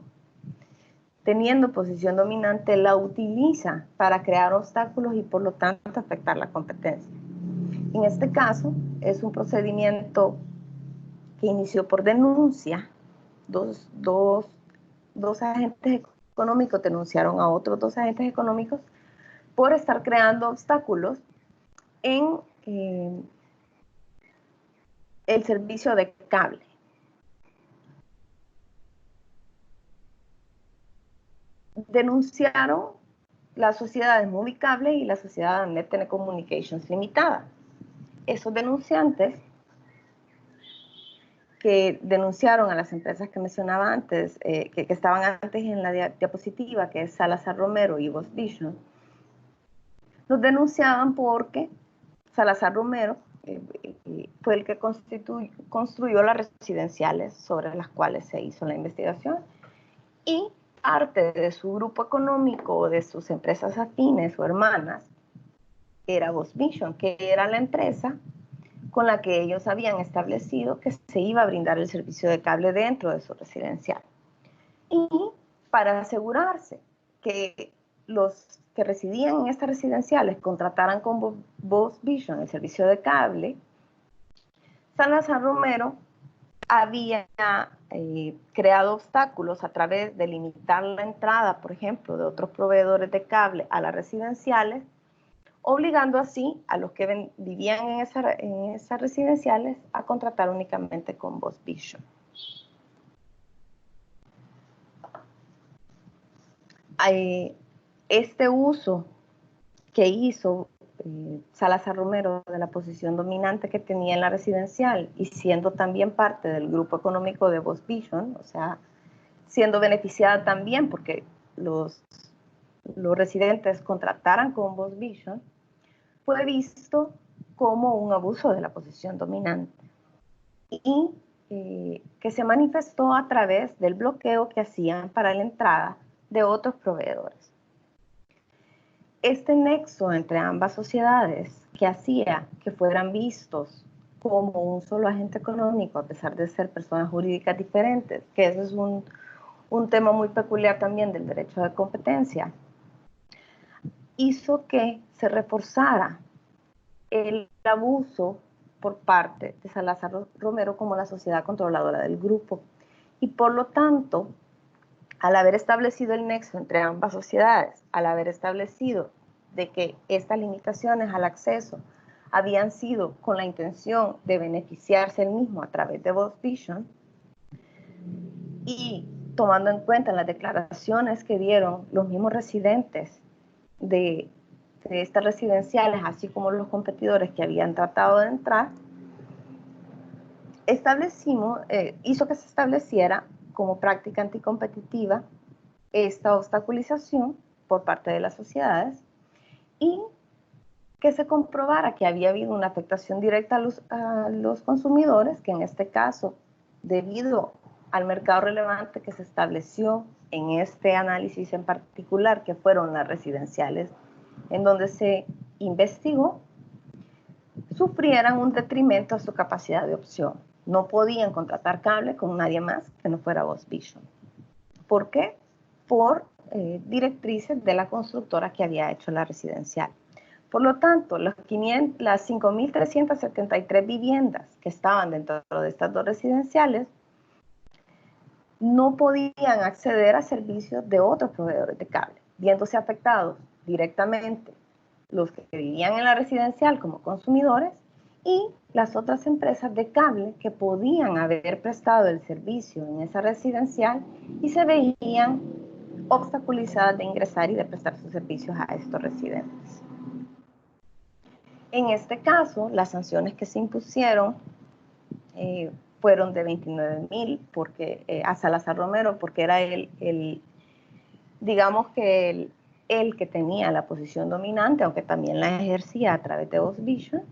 teniendo posición dominante, la utiliza para crear obstáculos y por lo tanto afectar la competencia. En este caso, es un procedimiento que inició por denuncia. Dos agentes económicos denunciaron a otros dos agentes económicos por estar creando obstáculos en el servicio de cable. Denunciaron las sociedades Movicable y la sociedad Net Telecommunications Limitada. Esos denunciantes que denunciaron a las empresas que mencionaba antes, que estaban antes en la diapositiva, que es Salazar Romero y Voz Vision, los denunciaban porque Salazar Romero fue el que construyó las residenciales sobre las cuales se hizo la investigación, y parte de su grupo económico o de sus empresas afines o hermanas era Voz Vision, que era la empresa con la que ellos habían establecido que se iba a brindar el servicio de cable dentro de su residencial. Y para asegurarse que los que residían en estas residenciales contrataran con Voz Vision el servicio de cable, Salazar Romero había creado obstáculos a través de limitar la entrada, por ejemplo, de otros proveedores de cable a las residenciales, obligando así a los que vivían en esas residenciales a contratar únicamente con Voz Vision. Este uso que hizo Salazar Romero de la posición dominante que tenía en la residencial y siendo también parte del grupo económico de Voz Vision, o sea, siendo beneficiada también porque los residentes contrataran con Voz Vision, fue visto como un abuso de la posición dominante y que se manifestó a través del bloqueo que hacían para la entrada de otros proveedores. este nexo entre ambas sociedades que hacía que fueran vistos como un solo agente económico, a pesar de ser personas jurídicas diferentes, que eso es un tema muy peculiar también del derecho de competencia, hizo que se reforzara el abuso por parte de Salazar Romero como la sociedad controladora del grupo. Y por lo tanto, al haber establecido el nexo entre ambas sociedades, al haber establecido de que estas limitaciones al acceso habían sido con la intención de beneficiarse el mismo a través de Voz Vision, y tomando en cuenta las declaraciones que dieron los mismos residentes de estas residenciales, así como los competidores que habían tratado de entrar, hizo que se estableciera como práctica anticompetitiva esta obstaculización por parte de las sociedades y que se comprobara que había habido una afectación directa a los consumidores, que en este caso, debido al mercado relevante que se estableció en este análisis en particular, que fueron las residenciales en donde se investigó, sufrieran un detrimento a su capacidad de opción. No podían contratar cable con nadie más que no fuera Voz Vision. ¿Por qué? Por directrices de la constructora que había hecho la residencial. Por lo tanto, las 5.373 viviendas que estaban dentro de estas dos residenciales no podían acceder a servicios de otros proveedores de cable, viéndose afectados directamente los que vivían en la residencial como consumidores y las otras empresas de cable que podían haber prestado el servicio en esa residencial y se veían obstaculizadas de ingresar y de prestar sus servicios a estos residentes. En este caso, las sanciones que se impusieron fueron de 29,000 a Salazar Romero, porque era digamos que el que tenía la posición dominante, aunque también la ejercía a través de Voz Vision.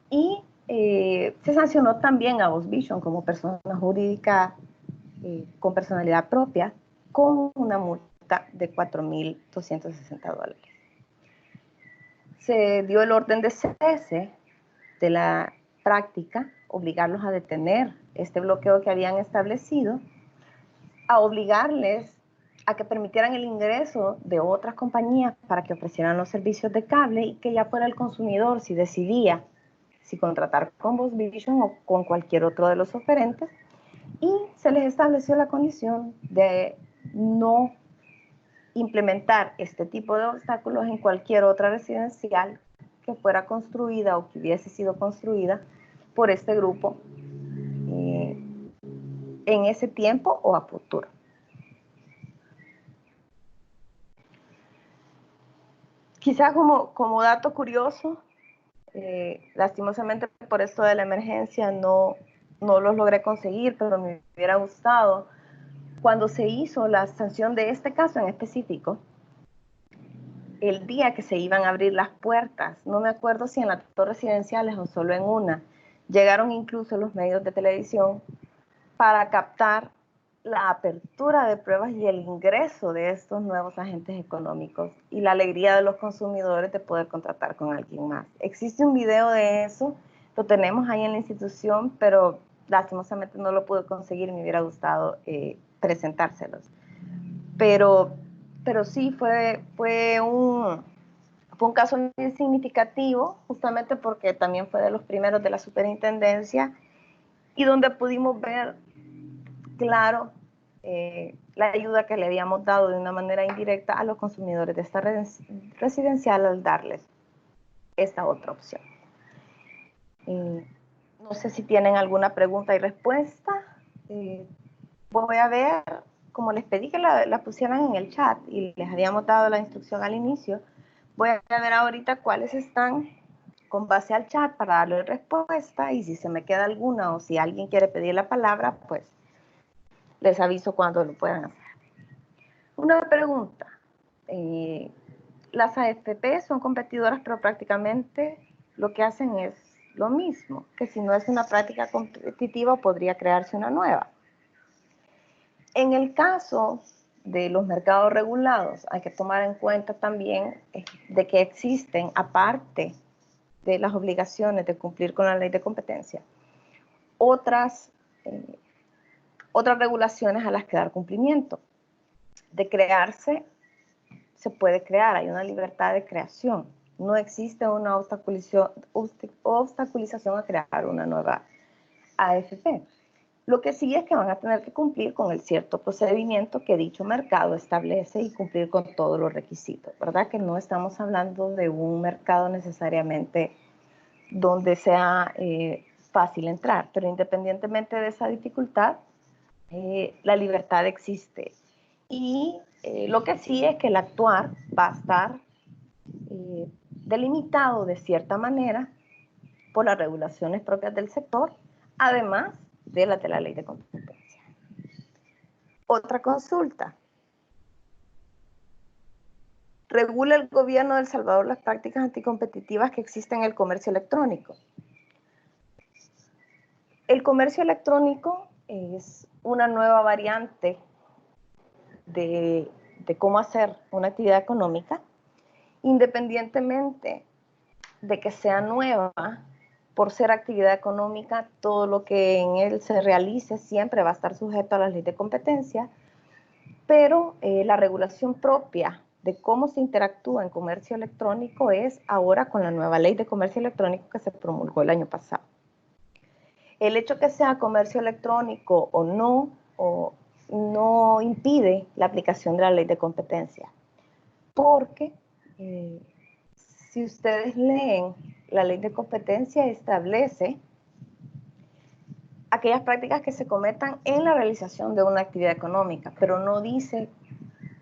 Y se sancionó también a Voz Vision como persona jurídica con personalidad propia con una multa de $4,260. Se dio el orden de cese de la práctica, obligarlos a detener este bloqueo que habían establecido, a obligarles a que permitieran el ingreso de otras compañías para que ofrecieran los servicios de cable y que ya fuera el consumidor si decidía si contratar con Voz Vision o con cualquier otro de los oferentes, y se les estableció la condición de no implementar este tipo de obstáculos en cualquier otra residencial que fuera construida o que hubiese sido construida por este grupo en ese tiempo o a futuro. Quizá como dato curioso, lastimosamente por esto de la emergencia no los logré conseguir, pero me hubiera gustado. Cuando se hizo la sanción de este caso en específico, el día que se iban a abrir las puertas, no me acuerdo si en las dos residenciales o solo en una, llegaron incluso los medios de televisión para captar la apertura de pruebas y el ingreso de estos nuevos agentes económicos y la alegría de los consumidores de poder contratar con alguien más. Existe un video de eso, lo tenemos ahí en la institución, pero lastimosamente no lo pude conseguir, me hubiera gustado presentárselos. Pero sí fue un caso muy significativo, justamente porque también fue de los primeros de la superintendencia y donde pudimos ver claro la ayuda que le habíamos dado de una manera indirecta a los consumidores de esta residencial al darles esta otra opción. No sé si tienen alguna pregunta y respuesta. Voy a ver, como les pedí que la pusieran en el chat y les habíamos dado la instrucción al inicio, voy a ver ahorita cuáles están con base al chat para darle respuesta, y si se me queda alguna o si alguien quiere pedir la palabra, pues les aviso cuando lo puedan hacer. Una pregunta. Las AFP son competidoras, pero prácticamente lo que hacen es lo mismo, que si no es una práctica competitiva podría crearse una nueva. En el caso de los mercados regulados, hay que tomar en cuenta también de que existen, aparte de las obligaciones de cumplir con la ley de competencia, otras regulaciones a las que dar cumplimiento. De crearse, se puede crear, hay una libertad de creación. No existe una obstaculización a crear una nueva AFP. Lo que sí es que van a tener que cumplir con el cierto procedimiento que dicho mercado establece y cumplir con todos los requisitos, ¿verdad? Que no estamos hablando de un mercado necesariamente donde sea fácil entrar, pero independientemente de esa dificultad, la libertad existe. Y lo que sí es que el actuar va a estar delimitado de cierta manera por las regulaciones propias del sector, además de las de la ley de competencia. Otra consulta. ¿Regula el gobierno de El Salvador las prácticas anticompetitivas que existen en el comercio electrónico? El comercio electrónico es una nueva variante de cómo hacer una actividad económica, independientemente de que sea nueva. Por ser actividad económica, todo lo que en él se realice siempre va a estar sujeto a la ley de competencia, pero la regulación propia de cómo se interactúa en comercio electrónico es ahora con la nueva ley de comercio electrónico que se promulgó el año pasado. El hecho que sea comercio electrónico o no impide la aplicación de la ley de competencia, porque si ustedes leen, la ley de competencia establece aquellas prácticas que se cometan en la realización de una actividad económica, pero no dice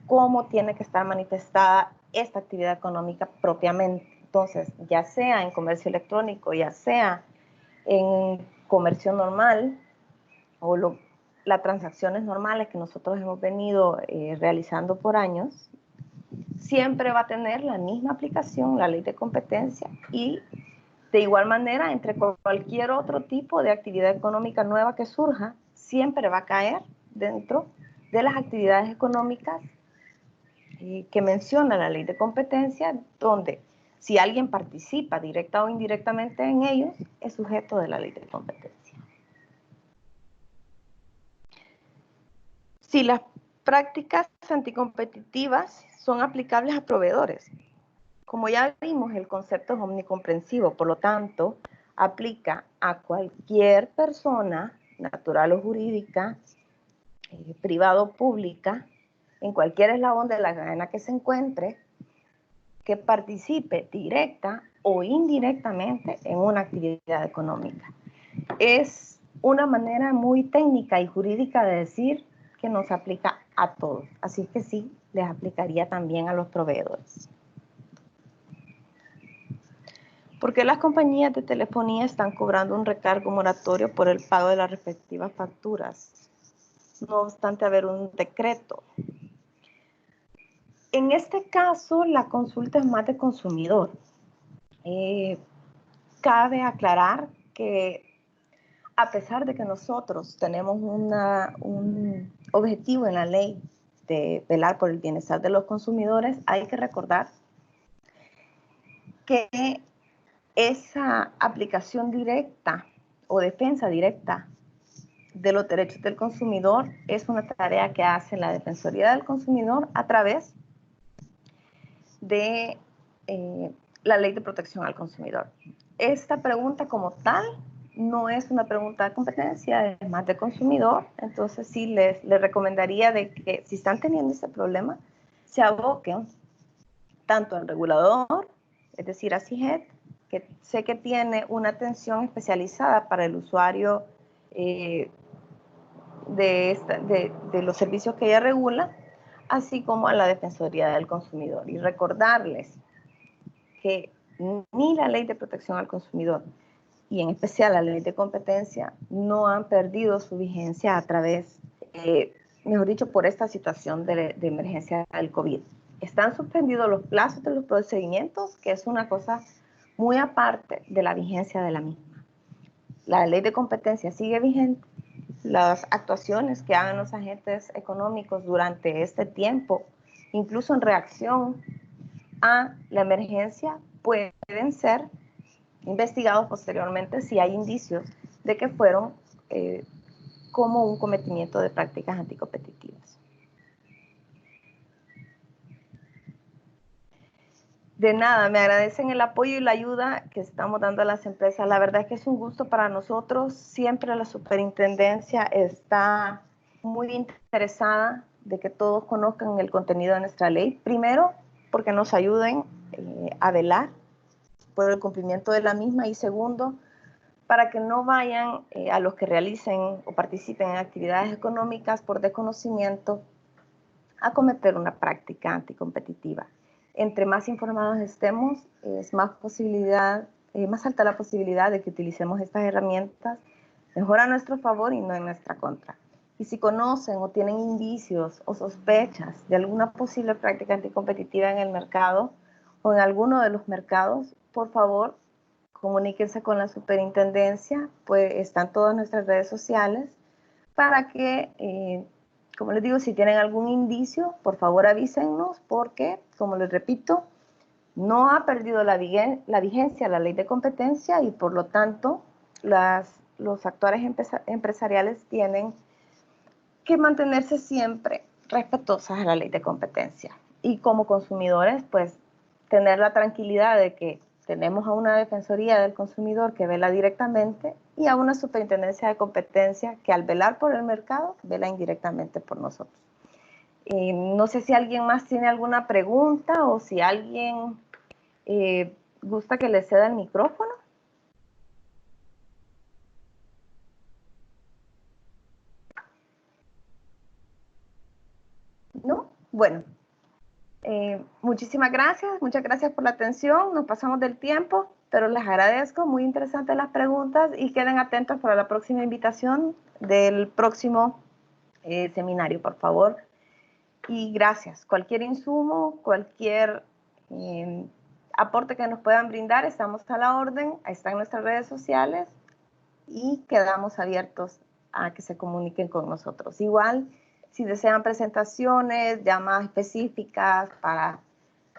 cómo tiene que estar manifestada esta actividad económica propiamente. Entonces, ya sea en comercio electrónico, ya sea en comercio normal o las transacciones normales que nosotros hemos venido realizando por años, siempre va a tener la misma aplicación, la ley de competencia, y de igual manera, entre cualquier otro tipo de actividad económica nueva que surja, siempre va a caer dentro de las actividades económicas que menciona la ley de competencia, donde si alguien participa directa o indirectamente en ellos, es sujeto de la ley de competencia. Si las prácticas anticompetitivas son aplicables a proveedores, como ya vimos, el concepto es omnicomprensivo, por lo tanto, aplica a cualquier persona, natural o jurídica, privada o pública, en cualquier eslabón de la cadena que se encuentre, que participe directa o indirectamente en una actividad económica. Es una manera muy técnica y jurídica de decir que nos aplica a todos, así que sí, les aplicaría también a los proveedores. ¿Por qué las compañías de telefonía están cobrando un recargo moratorio por el pago de las respectivas facturas, no obstante haber un decreto? En este caso, la consulta es más de consumidor. Cabe aclarar que a pesar de que nosotros tenemos un objetivo en la ley de velar por el bienestar de los consumidores, hay que recordar que esa aplicación directa o defensa directa de los derechos del consumidor es una tarea que hace la Defensoría del Consumidor a través de la Ley de Protección al Consumidor. Esta pregunta como tal no es una pregunta de competencia, es más de consumidor, entonces sí les recomendaría de que si están teniendo ese problema, se aboquen tanto al regulador, es decir, a CIGET, que sé que tiene una atención especializada para el usuario de los servicios que ella regula, así como a la Defensoría del Consumidor. Y recordarles que ni la Ley de Protección al Consumidor y en especial la Ley de Competencia no han perdido su vigencia a través, mejor dicho, por esta situación de emergencia del COVID. Están suspendidos los plazos de los procedimientos, que es una cosa muy aparte de la vigencia de la misma. La Ley de Competencia sigue vigente las actuaciones que hagan los agentes económicos durante este tiempo, incluso en reacción a la emergencia, pueden ser investigados posteriormente si hay indicios de que fueron como un cometimiento de prácticas anticompetitivas. De nada, me agradecen el apoyo y la ayuda que estamos dando a las empresas. La verdad es que es un gusto para nosotros. Siempre la superintendencia está muy interesada de que todos conozcan el contenido de nuestra ley. Primero, porque nos ayuden a velar por el cumplimiento de la misma, y segundo, para que no vayan a los que realicen o participen en actividades económicas por desconocimiento a cometer una práctica anticompetitiva. Entre más informados estemos, es más alta la posibilidad de que utilicemos estas herramientas mejor a nuestro favor y no en nuestra contra. Y si conocen o tienen indicios o sospechas de alguna posible práctica anticompetitiva en el mercado o en alguno de los mercados, por favor, comuníquense con la superintendencia, pues están todas nuestras redes sociales para que, como les digo, si tienen algún indicio, por favor avísennos, porque, como les repito, no ha perdido la vigencia la ley de competencia y por lo tanto los actores empresariales tienen que mantenerse siempre respetuosas a la ley de competencia. Y como consumidores, pues tener la tranquilidad de que tenemos a una Defensoría del Consumidor que vela directamente y a una Superintendencia de Competencia que al velar por el mercado, vela indirectamente por nosotros. No sé si alguien más tiene alguna pregunta o si alguien gusta que le ceda el micrófono. ¿No? Bueno. Muchísimas gracias, muchas gracias por la atención, nos pasamos del tiempo, pero les agradezco, muy interesantes las preguntas y queden atentos para la próxima invitación del próximo seminario, por favor. Y gracias, cualquier insumo, cualquier aporte que nos puedan brindar, estamos a la orden, ahí están nuestras redes sociales y quedamos abiertos a que se comuniquen con nosotros. Igual, si desean presentaciones ya más específicas para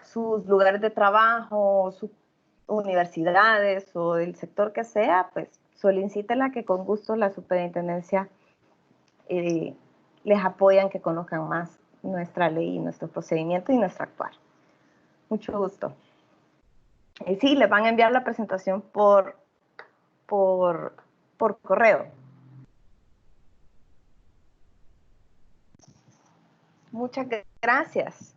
sus lugares de trabajo, sus universidades o el sector que sea, pues solicítenla, que con gusto la superintendencia les apoyan, que conozcan más nuestra ley y nuestro procedimiento y nuestro actuar. Mucho gusto. Y sí, les van a enviar la presentación por correo. Muchas gracias.